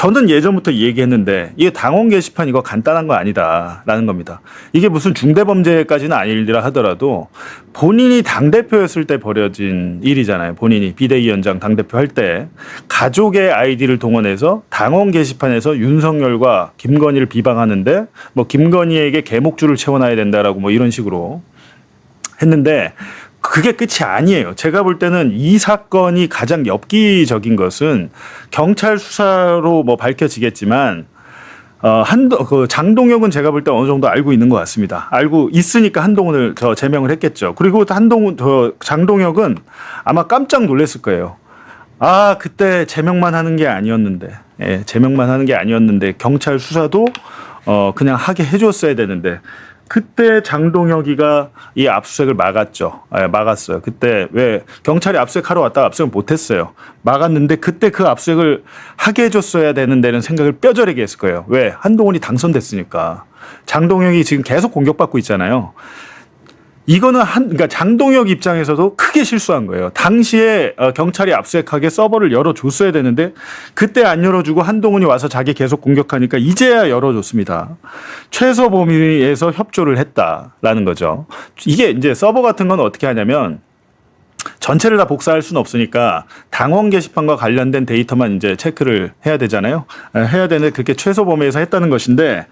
저는 예전부터 이 얘기했는데 이게 당원 게시판 이거 간단한 거 아니다라는 겁니다. 이게 무슨 중대범죄까지는 아니라 하더라도 본인이 당대표였을 때 벌어진 일이잖아요. 본인이 비대위원장 당대표 할 때 가족의 아이디를 동원해서 당원 게시판에서 윤석열과 김건희를 비방하는데 뭐 김건희에게 개목줄을 채워놔야 된다라고 뭐 이런 식으로 했는데 그게 끝이 아니에요. 제가 볼 때는 이 사건이 가장 엽기적인 것은 경찰 수사로 뭐 밝혀지겠지만 그 장동혁은 제가 볼 때 어느 정도 알고 있는 것 같습니다. 알고 있으니까 한동훈을 제명을 했겠죠. 그리고 장동혁은 아마 깜짝 놀랐을 거예요. 아, 그때 제명만 하는 게 아니었는데, 예, 제명만 하는 게 아니었는데 경찰 수사도 그냥 하게 해줬어야 되는데. 그때 장동혁이가 이 압수수색을 막았죠. 막았어요. 그때 왜 경찰이 압수수색하러 왔다가 압수수색 못했어요. 막았는데 그때 그 압수수색을 하게 해줬어야 되는 데는 생각을 뼈저리게 했을 거예요. 왜? 한동훈이 당선됐으니까. 장동혁이 지금 계속 공격받고 있잖아요. 이거는 그러니까 장동혁 입장에서도 크게 실수한 거예요. 당시에 경찰이 압수수색하게 서버를 열어줬어야 되는데 그때 안 열어주고 한동훈이 와서 자기 계속 공격하니까 이제야 열어줬습니다. 최소 범위에서 협조를 했다라는 거죠. 이게 이제 서버 같은 건 어떻게 하냐면 전체를 다 복사할 수는 없으니까 당원 게시판과 관련된 데이터만 이제 체크를 해야 되잖아요. 해야 되는데 그렇게 최소 범위에서 했다는 것인데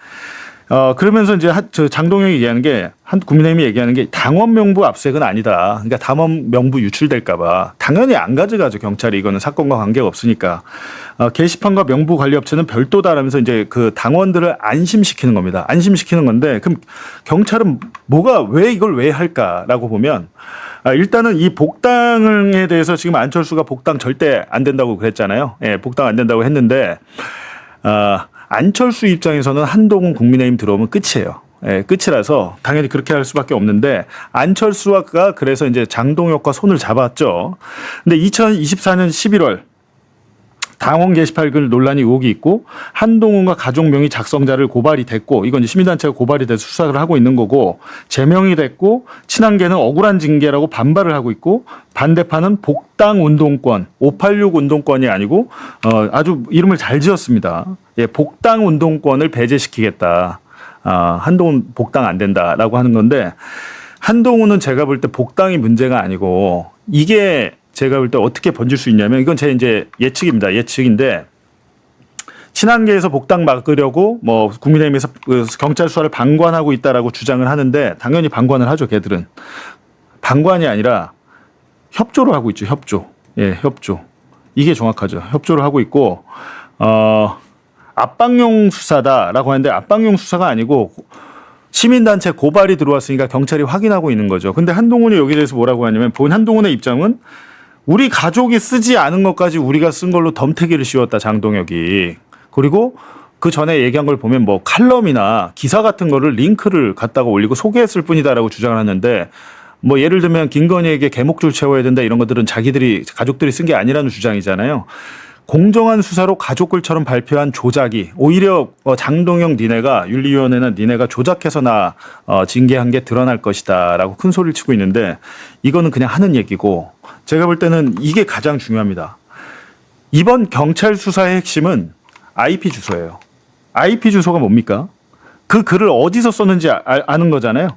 그러면서 이제 장동혁이 얘기하는 게 국민의힘이 얘기하는 게 당원 명부 압수수색은 아니다. 그러니까 당원 명부 유출될까봐 당연히 안 가져가죠. 경찰이 이거는 사건과 관계가 없으니까 게시판과 명부 관리 업체는 별도다라면서 이제 그 당원들을 안심시키는 겁니다. 안심시키는 건데 그럼 경찰은 왜 이걸 왜 할까라고 보면 일단은 이 복당에 대해서 지금 안철수가 복당 절대 안 된다고 그랬잖아요. 예, 복당 안 된다고 했는데 안철수 입장에서는 한동훈 국민의힘 들어오면 끝이에요. 예, 끝이라서 당연히 그렇게 할 수밖에 없는데 안철수가 그래서 이제 장동혁과 손을 잡았죠. 근데 2024년 11월 당원 게시판 글 논란이 의혹이 있고 한동훈과 가족 명의 작성자를 고발이 됐고 이건 시민단체가 고발이 돼서 수사를 하고 있는 거고 제명이 됐고 친한계는 억울한 징계라고 반발을 하고 있고 반대파는 복당 운동권 586 운동권이 아니고 아주 이름을 잘 지었습니다. 예, 복당 운동권을 배제시키겠다. 한동훈 복당 안 된다라고 하는 건데 한동훈은 제가 볼 때 복당이 문제가 아니고 이게 제가 볼 때 어떻게 번질 수 있냐면 이건 제 이제 예측입니다. 예측인데 친한계에서 복당 막으려고 뭐 국민의힘에서 경찰 수사를 방관하고 있다라고 주장을 하는데 당연히 방관을 하죠. 걔들은 방관이 아니라 협조를 하고 있죠. 협조. 예, 협조. 이게 정확하죠. 협조를 하고 있고 압박용 수사다라고 하는데 압박용 수사가 아니고 시민단체 고발이 들어왔으니까 경찰이 확인하고 있는 거죠. 근데 한동훈이 여기에 대해서 뭐라고 하냐면 한동훈의 입장은 우리 가족이 쓰지 않은 것까지 우리가 쓴 걸로 덤태기를 씌웠다 장동혁이. 그리고 그 전에 얘기한 걸 보면 뭐 칼럼이나 기사 같은 거를 링크를 갖다가 올리고 소개했을 뿐이다라고 주장을 하는데 뭐 예를 들면 김건희에게 개목줄 채워야 된다 이런 것들은 가족들이 쓴 게 아니라는 주장이잖아요. 공정한 수사로 가족글처럼 발표한 조작이 오히려 장동혁 니네가 윤리위원회나 니네가 조작해서 나 징계한 게 드러날 것이다라고 큰 소리를 치고 있는데 이거는 그냥 하는 얘기고 제가 볼 때는 이게 가장 중요합니다. 이번 경찰 수사의 핵심은 IP 주소예요. IP 주소가 뭡니까? 그 글을 어디서 썼는지 아는 거잖아요.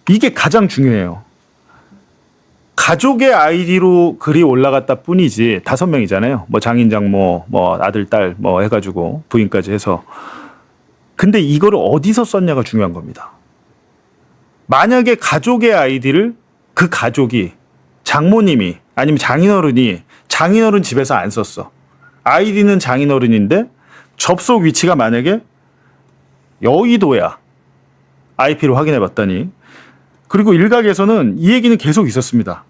이게 가장 중요해요. 가족의 아이디로 글이 올라갔다 뿐이지 5명이잖아요. 뭐 장인 장모, 뭐 아들, 딸 뭐 해가지고 부인까지 해서. 근데 이거를 어디서 썼냐가 중요한 겁니다. 만약에 가족의 아이디를 그 가족이 장모님이 아니면 장인어른 집에서 안 썼어. 아이디는 장인어른인데 접속 위치가 만약에 여의도야. IP를 확인해 봤더니 그리고 일각에서는 이 얘기는 계속 있었습니다.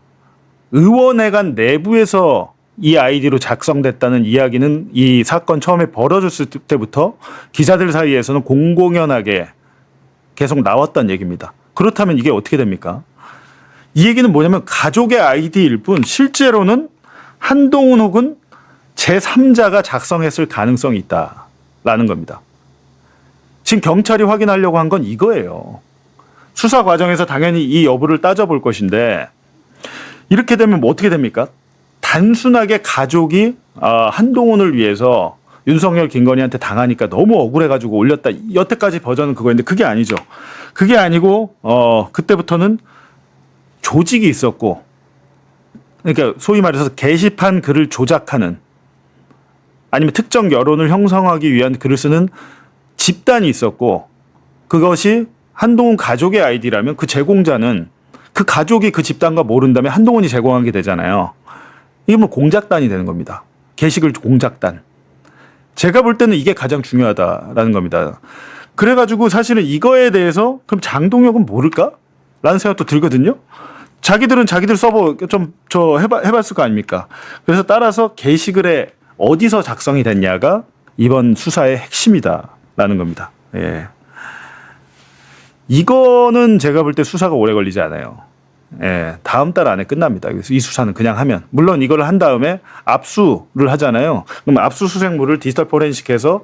의원회관 내부에서 이 아이디로 작성됐다는 이야기는 이 사건 처음에 벌어졌을 때부터 기자들 사이에서는 공공연하게 계속 나왔던 얘기입니다. 그렇다면 이게 어떻게 됩니까? 이 얘기는 뭐냐면 가족의 아이디일 뿐 실제로는 한동훈 혹은 제3자가 작성했을 가능성이 있다라는 겁니다. 지금 경찰이 확인하려고 한 건 이거예요. 수사 과정에서 당연히 이 여부를 따져볼 것인데 이렇게 되면 뭐 어떻게 됩니까? 단순하게 가족이 한동훈을 위해서 윤석열 김건희한테 당하니까 너무 억울해가지고 올렸다. 여태까지 버전은 그거였는데 그게 아니죠. 그게 아니고 그때부터는 조직이 있었고, 그러니까 소위 말해서 게시판 글을 조작하는, 아니면 특정 여론을 형성하기 위한 글을 쓰는 집단이 있었고, 그것이 한동훈 가족의 아이디라면 그 제공자는 그 가족이 그 집단과 모른다면 한동훈이 제공하게 되잖아요. 이게 뭐 공작단이 되는 겁니다. 게시글 공작단. 제가 볼 때는 이게 가장 중요하다라는 겁니다. 그래가지고 사실은 이거에 대해서 그럼 장동혁은 모를까? 라는 생각도 들거든요. 자기들은 자기들 서버 좀 해봤을 거 아닙니까? 그래서 따라서 게시글에 어디서 작성이 됐냐가 이번 수사의 핵심이다라는 겁니다. 예. 이거는 제가 볼 때 수사가 오래 걸리지 않아요. 예, 다음 달 안에 끝납니다. 그래서 이 수사는 그냥 하면. 물론 이걸 한 다음에 압수를 하잖아요. 그럼 압수수색물을 디지털 포렌식해서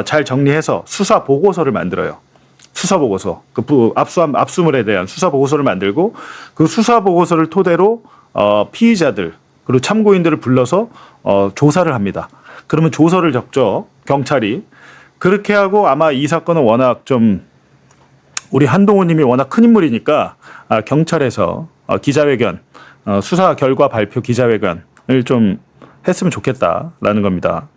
잘 정리해서 수사 보고서를 만들어요. 수사 보고서. 그 압수물에 대한 수사 보고서를 만들고 그 수사 보고서를 토대로 피의자들 그리고 참고인들을 불러서 조사를 합니다. 그러면 조서를 적죠. 경찰이. 그렇게 하고 아마 이 사건은 워낙 좀 우리 한동훈 님이 워낙 큰 인물이니까 경찰에서 기자회견, 수사 결과 발표 기자회견을 좀 했으면 좋겠다라는 겁니다.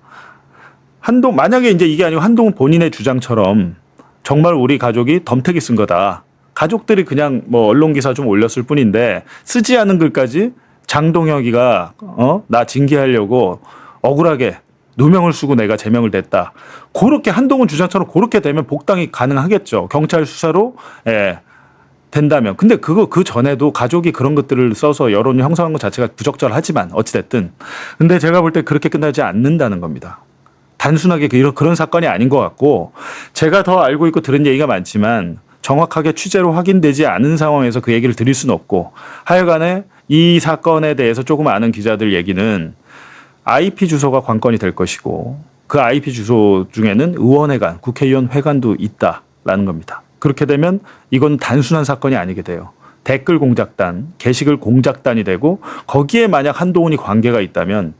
만약에 이제 이게 아니고 한동훈 본인의 주장처럼 정말 우리 가족이 덤태기 쓴 거다. 가족들이 그냥 뭐 언론 기사 좀 올렸을 뿐인데 쓰지 않은 글까지 장동혁이가 나 징계하려고 억울하게 누명을 쓰고 내가 제명을 냈다. 그렇게 한동훈 주장처럼 그렇게 되면 복당이 가능하겠죠. 경찰 수사로 된다면. 근데 그 전에도 가족이 그런 것들을 써서 여론을 형성한 것 자체가 부적절하지만 어찌됐든. 근데 제가 볼 때 그렇게 끝나지 않는다는 겁니다. 단순하게 그런 사건이 아닌 것 같고 제가 더 알고 있고 들은 얘기가 많지만 정확하게 취재로 확인되지 않은 상황에서 그 얘기를 드릴 수는 없고 하여간에 이 사건에 대해서 조금 아는 기자들 얘기는 IP 주소가 관건이 될 것이고 그 IP 주소 중에는 의원회관, 국회의원 회관도 있다라는 겁니다. 그렇게 되면 이건 단순한 사건이 아니게 돼요. 댓글 공작단, 게시글 공작단이 되고 거기에 만약 한동훈이 관계가 있다면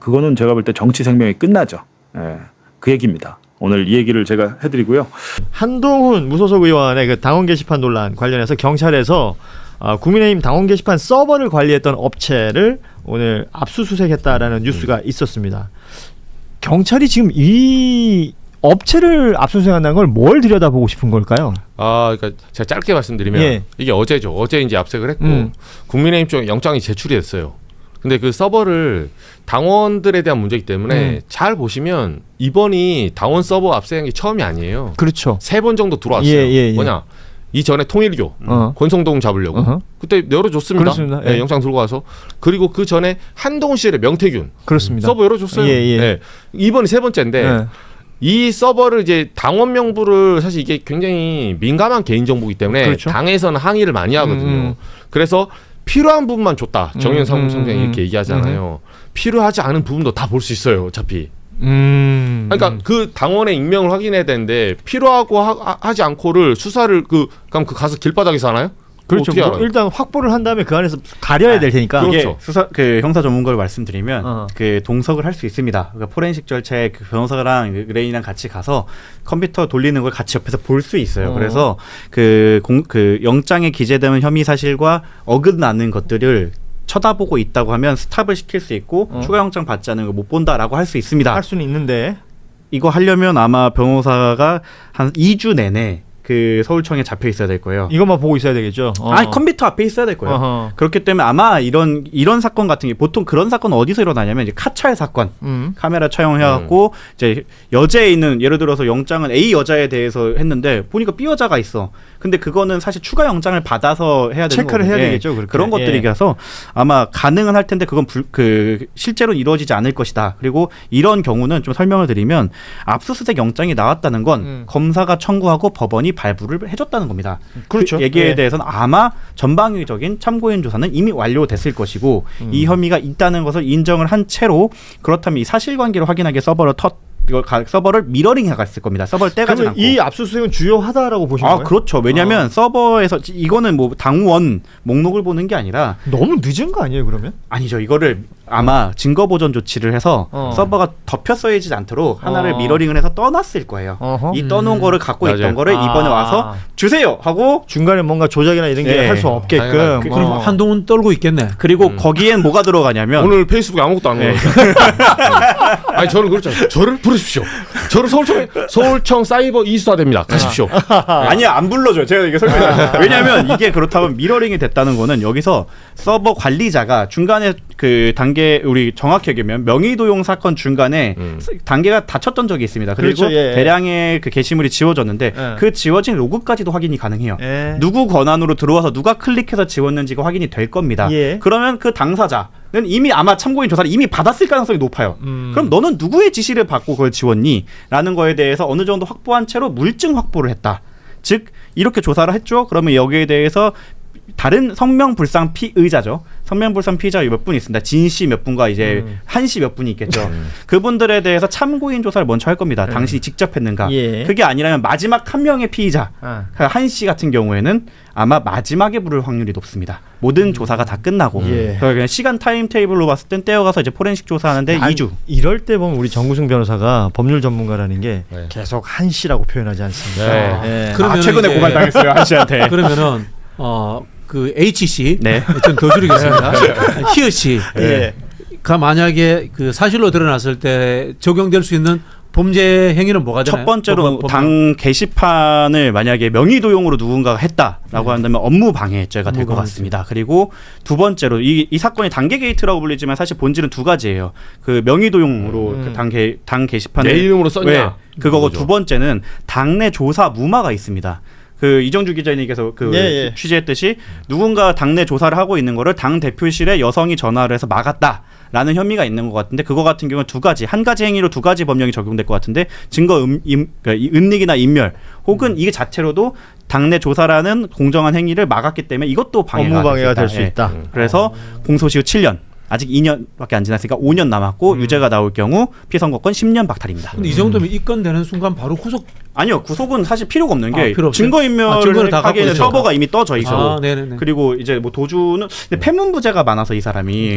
그거는 제가 볼 때 정치 생명이 끝나죠. 그 얘기입니다. 오늘 이 얘기를 제가 해드리고요. 한동훈 무소속 의원의 그 당원 게시판 논란 관련해서 경찰에서 국민의힘 당원 게시판 서버를 관리했던 업체를 오늘 압수수색했다라는 뉴스가 있었습니다. 경찰이 지금 이 업체를 압수수색한다는 걸 뭘 들여다보고 싶은 걸까요? 그러니까 제가 짧게 말씀드리면 이게 어제죠. 어제 이제 압색을 했고 국민의힘 쪽 영장이 제출이 됐어요. 근데 그 서버를 당원들에 대한 문제이기 때문에 잘 보시면 이번이 당원 서버 압색한 게 처음이 아니에요. 그렇죠. 3번 정도 들어왔어요. 뭐냐? 이전에 통일교 권성동 잡으려고 그때 열어줬습니다. 그렇습니다. 영장 들고 와서. 그리고 그 전에 한동훈 시절에 명태균 그렇습니다. 서버 열어줬어요. 이번이 3번째인데 이 서버를 이제 당원 명부를 사실 이게 굉장히 민감한 개인정보이기 때문에 그렇죠. 당에서는 항의를 많이 하거든요. 그래서 필요한 부분만 줬다. 정의연 사무총장이 이렇게 얘기하잖아요. 필요하지 않은 부분도 다 볼 수 있어요. 어차피. 그러니까 그 당원의 익명을 확인해야 되는데 필요하고 하지 않고를 수사를 그럼 가서 길바닥에서 하나요? 그렇죠. 뭐 일단 확보를 한 다음에 그 안에서 가려야 될 테니까. 그렇죠. 수사 형사 전문가를 말씀드리면 그 동석을 할 수 있습니다. 그러니까 포렌식 절차에 그 변호사랑 의뢰인이랑 같이 가서 컴퓨터 돌리는 걸 같이 옆에서 볼 수 있어요. 그래서 그 영장에 기재되는 혐의 사실과 어긋나는 것들을 쳐다보고 있다고 하면 스탑을 시킬 수 있고 추가 영장 받지 않은 걸 못 본다라고 할 수 있습니다. 할 수는 있는데 이거 하려면 아마 변호사가 한 2주 내내 그 서울청에 잡혀 있어야 될 거예요. 이것만 보고 있어야 되겠죠. 아니 컴퓨터 앞에 있어야 될 거예요. 그렇기 때문에 아마 이런 사건 같은 게 보통 그런 사건은 어디서 일어나냐면 이제 카찰 사건, 카메라 촬영해갖고 이제 여자에 있는 예를 들어서 영장은 A 여자에 대해서 했는데 보니까 B 여자가 있어. 근데 그거는 사실 추가 영장을 받아서 해야 되는 체크를 거거든요. 해야 되겠죠. 그렇게. 그런 것들이라서 아마 가능은 할 텐데 그건 실제로 이루어지지 않을 것이다. 그리고 이런 경우는 좀 설명을 드리면 압수수색 영장이 나왔다는 건 검사가 청구하고 법원이 발부를 해줬다는 겁니다. 그렇죠. 그 얘기에 대해서는 아마 전방위적인 참고인 조사는 이미 완료됐을 것이고 이 혐의가 있다는 것을 인정을 한 채로 그렇다면 이 사실관계를 확인하기 서버를 이걸 서버를 미러링 해갔을 겁니다. 서버를 떼가지 그러면 않고. 이 압수수색은 주요하다라고 보시는 거예요? 그렇죠. 왜냐하면 서버에서 이거는 뭐 당원 목록을 보는 게 아니라 너무 늦은 거 아니에요 그러면? 아니죠. 이거를 아마 증거 보존 조치를 해서 서버가 덮여 써이지 않도록 하나를 미러링을 해서 떠났을 거예요. 이 떠놓은 거를 갖고 맞아요. 있던 거를 이번에 와서 주세요 하고 중간에 뭔가 조작이나 이런 게 예. 할 수 없게끔. 당연하죠. 그럼 한동훈 떨고 있겠네. 그리고 거기엔 뭐가 들어가냐면 오늘 페이스북에 아무것도 안 올라요. 아니 저는 그렇잖아요. 저를 부르십시오. 저를 서울청 사이버 이수사됩니다. 가십시오. 아니야 안 불러줘요. 제가 이게 설명해요. 왜냐하면 이게 그렇다면 미러링이 됐다는 거는 여기서 서버 관리자가 중간에 그 단계 우리 정확히 얘기하면 명의도용 사건 중간에 단계가 닫혔던 적이 있습니다. 그리고 그렇죠, 예. 대량의 그 게시물이 지워졌는데 예. 그 지워진 로그까지도 확인이 가능해요. 예. 누구 권한으로 들어와서 누가 클릭해서 지웠는지가 확인이 될 겁니다. 예. 그러면 그 당사자는 이미 아마 참고인 조사를 이미 받았을 가능성이 높아요. 그럼 너는 누구의 지시를 받고 그걸 지웠니? 라는 거에 대해서 어느 정도 확보한 채로 물증 확보를 했다. 즉 이렇게 조사를 했죠. 그러면 여기에 대해서 다른 성명불상 피의자죠. 성명불상 피의자 몇 분 있습니다. 진 씨 몇 분과 이제 한 씨 몇 분이 있겠죠. 그분들에 대해서 참고인 조사를 먼저 할 겁니다. 당신이 직접 했는가. 예. 그게 아니라면 마지막 한 명의 피의자 한 씨 같은 경우에는 아마 마지막에 부를 확률이 높습니다. 모든 조사가 다 끝나고 예. 그냥 시간 타임 테이블로 봤을 땐 떼어가서 이제 포렌식 조사하는데 2주. 이럴 때 보면 우리 정구승 변호사가 법률 전문가라는 게 네. 계속 한 씨라고 표현하지 않습니까? 네. 예. 그러면 최근에 이제- 고발당했어요 한 씨한테. 그러면은 그 H 씨, 네. 좀 더 줄이겠습니다. 히어 씨가 예. 만약에 그 사실로 드러났을 때 적용될 수 있는 범죄 행위는 뭐가 되나요? 첫 번째로 법원- 당 게시판을 만약에 명의도용으로 누군가가 했다라고 한다면 업무방해죄가 될 것 업무방해죄. 같습니다. 그리고 두 번째로 이 사건이 단계 게이트라고 불리지만 사실 본질은 두 가지예요. 그 명의도용으로 그 당 게시판을 내 이름으로 썼냐? 왜? 그거고 그거죠. 두 번째는 당내 조사 무마가 있습니다. 그 이정주 기자님께서 그 예. 취재했듯이 누군가 당내 조사를 하고 있는 거를 당 대표실에 여성이 전화를 해서 막았다라는 혐의가 있는 것 같은데 그거 같은 경우는 두 가지 한 가지 행위로 두 가지 법령이 적용될 것 같은데 증거 그러니까 은닉이나 인멸 혹은 이게 자체로도 당내 조사라는 공정한 행위를 막았기 때문에 이것도 업무방해가 될 수 예. 있다. 그래서 공소시효 7년 아직 2년밖에 안 지났으니까 5년 남았고 유죄가 나올 경우 피선거권 10년 박탈입니다. 근데 이 정도면 입건되는 순간 바로 구속. 아니요 구속은 사실 필요가 없는 게 필요 없어요? 증거인멸을 증거를 다 갖고 하기에는 있으니까. 서버가 이미 떠져 있고 네네네. 그리고 이제 뭐 도주는 근데 폐문부제가 많아서 이 사람이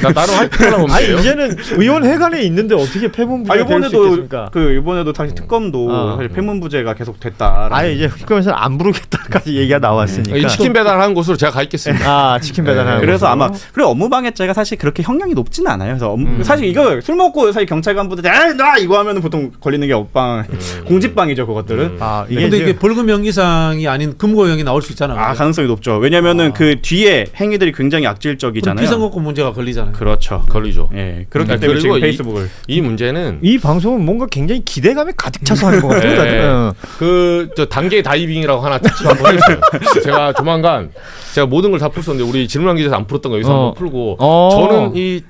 나 따로 할 사람 아니 없네요. 이제는 의원회관에 있는데 어떻게 폐문부가 될 수 있겠습니까? 이번에도 다시 특검도 사실 폐문부제가 계속 됐다. 아예 이제 특검에서는 안 부르겠다까지 얘기가 나왔으니까. 이 치킨 배달하는 곳으로 제가 가 있겠습니다. 치킨 배달하는. 그래서 곳으로. 아마 그리고 업무방해죄가 사실 그렇게 형량이 높지는 않아요. 그래서 사실 이거 술 먹고 사실 경찰 간부들 나 이거 하면은 보통 걸리는 게 업방 공직방이죠 그것들은. 이게 근데 이제 이게 벌금형 이상이 아닌 금고형이 나올 수 있잖아요. 가능성이 높죠. 왜냐면은 그 뒤에 행위들이 굉장히 악질적이잖아요. 피선거권 문제가 걸리잖아요. 그렇죠. 걸리죠. 예, 그렇기 그러니까 때문에 지금 그리고 페이스북을 이 문제는 이 방송은 뭔가 굉장히 기대감에 가득 차서 하는 것 같아요. 네. 다들. 저 단계 다이빙이라고 하나 특집 한번 했어요. 제가 조만간 제가 모든 걸 다 풀었는데 우리 질문한 기자에서 안 풀었던 거 여기서 한번 풀고 저는 이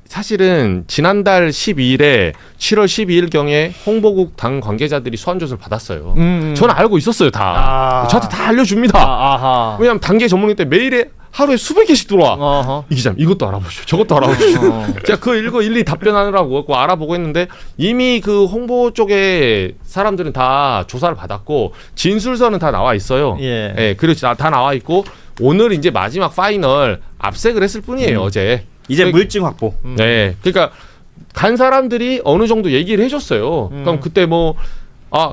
사실은 지난달 12일에 7월 12일 경에 홍보국 당 관계자들이 소환 조사를 받았어요. 저는 알고 있었어요 다. 저한테 다 알려줍니다. 아하. 왜냐하면 단계 전문기 때 매일에 하루에 수백 개씩 들어와. 어허. 이 기자님 이것도 알아보시오. 저것도 알아보시오. 제가 그 읽어 일일이 답변하느라고 그거 알아보고 했는데 이미 그 홍보 쪽에 사람들은 다 조사를 받았고 진술서는 다 나와 있어요. 예. 그렇지 다 나와 있고 오늘 이제 마지막 파이널 압색을 했을 뿐이에요 어제. 이제 그- 물증 확보. 네, 그러니까 간 사람들이 어느 정도 얘기를 해줬어요. 그럼 그때 뭐.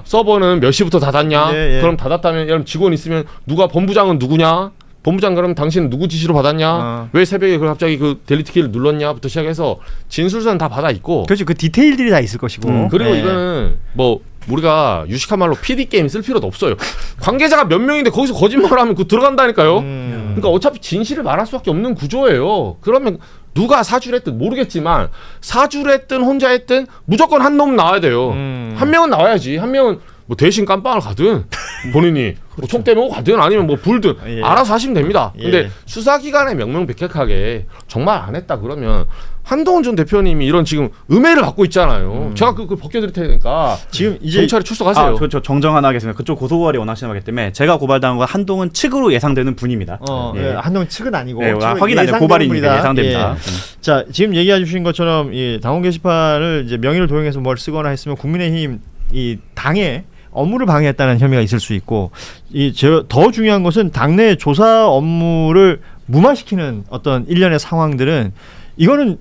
서버는 몇 시부터 닫았냐? 예. 그럼 닫았다면 여러분 직원 있으면 누가 본부장은 누구냐? 본부장 그러면 당신은 누구 지시로 받았냐? 왜 새벽에 그 갑자기 그 델리트 키를 눌렀냐?부터 시작해서 진술서는 다 받아 있고. 그렇죠. 그 디테일들이 다 있을 것이고. 그리고 네. 이거는 뭐 우리가 유식한 말로 PD 게임 쓸 필요도 없어요. 관계자가 몇 명인데 거기서 거짓말을 하면 그 들어간다니까요. 그러니까 어차피 진실을 말할 수밖에 없는 구조예요. 그러면 누가 사주를 했든 모르겠지만 사주를 했든 혼자 했든 무조건 한 놈 나와야 돼요. 한 명은 나와야지. 한 명은 뭐 대신 깜빵을 가든 본인이 뭐 총 때문에 가든 아니면 뭐 불든 예. 알아서 하시면 됩니다. 근데 예. 수사기관에 명명백백하게 정말 안 했다 그러면 한동훈 전 대표님이 이런 지금 음해를 받고 있잖아요. 제가 그걸 벗겨드릴 테니까 지금 이제 경찰에 출석하세요. 아, 그렇죠. 정정 하나 하겠습니다. 그쪽 고소고발이 원하시는 거기 때문에 제가 고발당한 건 한동훈 측으로 예상되는 분입니다. 예, 한동 측은 아니고 네, 측은 확인 아니고 예상되는 고발이니까 분이다. 예상됩니다. 예. 자, 지금 얘기해 주신 것처럼 이 당원 게시판을 이제 명의를 도용해서 뭘 쓰거나 했으면 국민의힘 이 당의 업무를 방해했다는 혐의가 있을 수 있고 더 중요한 것은 당내 조사 업무를 무마시키는 어떤 일련의 상황들은 이거는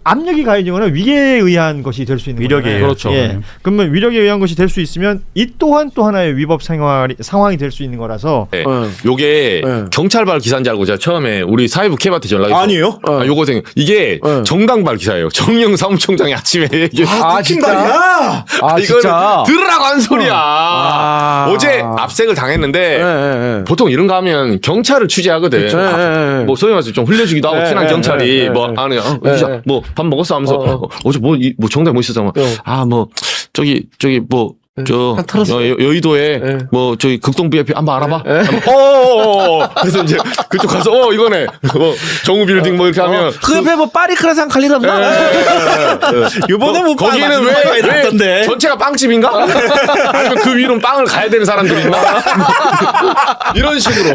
압력이 가해지거나 위계에 의한 것이 될 수 있는 위력에 거잖아요. 그렇죠. 예. 그러면 위력에 의한 것이 될 수 있으면 이 또한 또 하나의 위법 상황이 될 수 있는 거라서 네. 요게 경찰발 기사인지 알고 제가 처음에 우리 사회부 캡한테 전화했어요. 아니에요? 요거 이게 정당발 기사예요. 정영 사무총장이 아침에 진짜? 아, 이거 들으라고 한 소리야. 어제 압색을 당했는데 보통 이런 거 하면 경찰을 취재하거든. 뭐 소위 말해서 좀 흘려주기도 하고 친한 경찰이 뭐 안에 뭐 밥 먹었어 하면서 어제 뭐 정당 뭐 있었잖아. 아 뭐 저기 뭐 저 여의도에 뭐 저기 극동 VIP 한번 알아봐. 그래서 이제 그쪽 가서 이거네. 정우 빌딩 뭐 이렇게 하면 그 옆에 뭐 파리크라상 갈 일 없나? 이번에 뭐 거기는 왜 전체가 빵집인가? 아니면 그 위로 빵을 가야 되는 사람들이 있나? 이런 식으로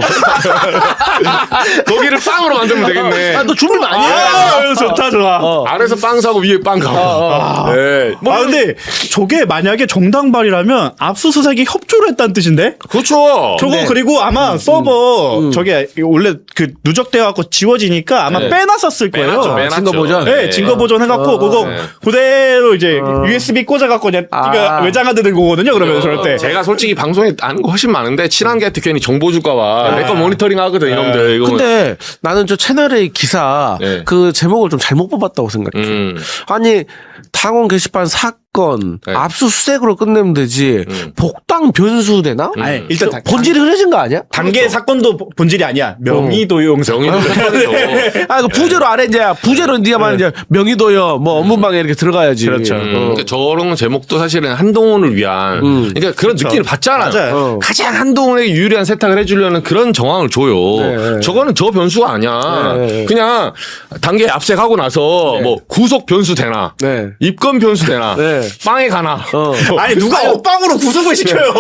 거기를 빵으로 만들면 되겠네. 아, 너 주물 아니야? 좋다 좋아. 아래서 빵 사고 위에 빵 가고. 네. 근데 저게 만약에 정당발이라면 압수수색이 협조를 했다는 뜻인데? 그렇죠. 저거 그리고 아마 서버 저게 원래 그 누적돼 갖고 지워지니까 아마 빼놨었을 거예요. 빼놨죠. 증거 보전. 네, 증거 보존 해갖고 그거 그대로 이제 USB 꽂아갖고 그냥 이거 외장하드는 거거든요. 그러면 저럴 때. 제가 솔직히 방송에 아는 거 훨씬 많은데 친한 게 괜히 정보 줄까봐 내 거 모니터링 하거든 이놈들. 이거 근데 나는 저 채널의 기사 네. 그 제목을 좀 잘못 뽑았다고 생각해. 아니 당원 게시판 사건 네. 압수수색으로 끝내면 되지 복당 변수되나? 아니, 일단 본질이 흐려진 거 아니야? 단계 사건도 본질이 아니야. 명의도용 사건. 아, 그 부제로 안 해, 이제. 부제로 네가 말하는 이제 명의도요, 뭐 업무방해 이렇게 들어가야지. 그렇죠. 그러니까 저런 제목도 사실은 한동훈을 위한 그러니까 그런 느낌을 받잖아요. 맞아요. 가장 한동훈에게 유리한 세탁을 해주려는 그런 정황을 줘요. 네. 저거는 저 변수가 아니야. 네. 그냥 단계 압색하고 나서 뭐 구속 변수 되나, 네. 입건 변수 되나, 네. 빵에 가나. 아니 누가 엇방으로 구속을 시켜요.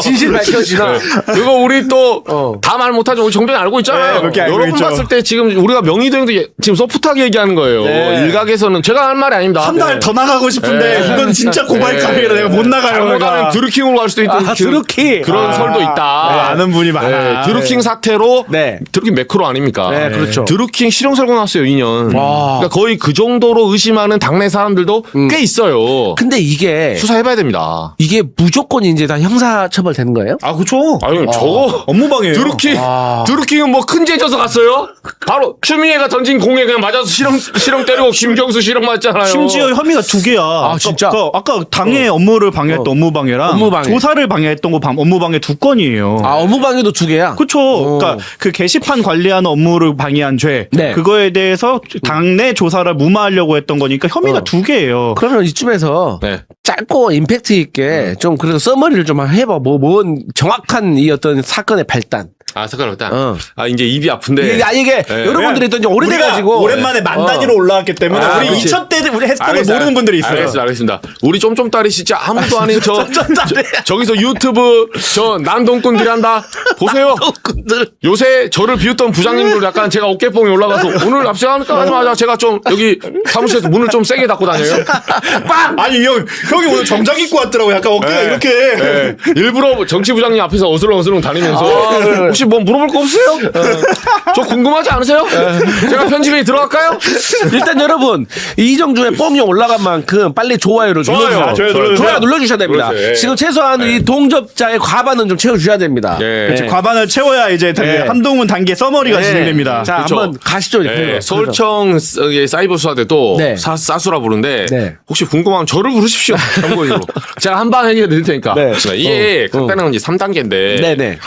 진실 밝혀지나? 그거 우리 또 다 말 못하죠. 우리 정변이 알고 있잖아요. 네, 그렇게 알고 여러분 있죠. 봤을 때 지금 우리가 명의도용도 지금 소프트하게 얘기하는 거예요. 네. 일각에서는 제가 할 말이 아닙니다. 한 달 더 나가고 싶은데 이건 진짜 고발 가능이라 내가 못 나가요. 잘못하면 드루킹으로 갈 수도 있는 드루킹. 그런 설도 있다. 아는 분이 많아. 드루킹 사태로 네. 드루킹 매크로 아닙니까? 네, 그렇죠. 드루킹 실형 설고 났어요 2년. 그러니까 거의 그 정도로 의심하는 당내 사람들도 꽤 있어요. 근데 이게 수사해봐야 됩니다. 이게 무조건 이제 다 형사처벌 되는 거예요? 아 그렇죠. 아유 저거 업무방해예요. 드루킹은 뭐 큰 죄 져서 갔어요? 바로 추미애가 던진 공에 그냥 맞아서 실형 때리고 김경수 실형 맞잖아요. 심지어 혐의가 두 개야. 아, 진짜? 아까 당의 업무를 방해했던 업무방해랑 업무방해. 조사를 방해했던 거 업무방해 두 건이에요. 아, 업무방해도 두 개야? 그렇죠. 그러니까 그 게시판 관리하는 업무를 방해한 죄, 네. 그거에 대해서 당내 조사를 무마하려고 했던 거니까 혐의가 두 개예요. 그러면 이쯤에서 네. 짧고 임팩트 있게 좀 그래서 서머리를 좀 해봐. 뭔 정확한 이 어떤 사건의 발단. 아 잠깐만 일단 어. 아 이제 입이 아픈데 이게 여러분들이 또 이제 오래돼가지고 우리가 오랜만에 만 단위로 올라왔기 때문에 아, 우리 그렇지. 2000 때 우리 했던 걸 알겠어요. 모르는 분들이 있어요. 알겠습니다. 우리 쫌쫌따리 진짜 아무도 아닌 저기서 유튜브 저 난동꾼들이 한다. 보세요. 요새 저를 비웃던 부장님들 약간 제가 어깨뽕이 올라가서 오늘 합시하자마자 제가 좀 여기 사무실에서 문을 좀 세게 닫고 다녀요. 빵! 아니 형이 오늘 정장 입고 왔더라고. 약간 어깨가 네. 이렇게. 네. 일부러 정치부장님 앞에서 어슬렁어슬렁 다니면서 혹시 뭐 물어볼 거 없어요? 저 궁금하지 않으세요? 제가 편집에 들어갈까요? 일단 여러분 이정주의 뽕이 올라간 만큼 빨리 좋아요를 눌러주세요. 좋아요 눌러주셔야 됩니다. 그렇지. 지금 최소한 이 동접자의 과반은 좀 채워주셔야 됩니다. 네. 그렇지, 과반을 채워야 이제 한동훈 단계 서머리가 진행됩니다. 자 그렇죠. 한번 가시죠. 네, 서울청 사이버 수사대도 네. 사수라 부르는데 네. 혹시 궁금하면 저를 부르십시오. 참고적으로 제가 한방 해결해 드릴 테니까. 네. 이게 간단한 건 이제 3단계인데 네네.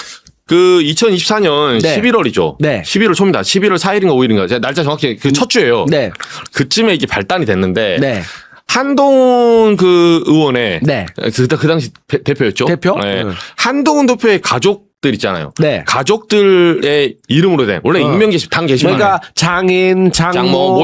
그 2024년 네. 11월이죠. 네. 11월 초입니다. 11월 4일인가 5일인가. 제가 날짜 정확히 그 첫 주예요. 네. 그쯤에 이게 발단이 됐는데 네. 한동훈 그 의원의 네. 그 당시 대표였죠. 대표? 네. 네. 한동훈 대표의 가족 가족들 있잖아요. 네. 가족들의 이름으로 된 원래 익명 게시판, 당 게시판. 그러니까 장인, 장모, 장모,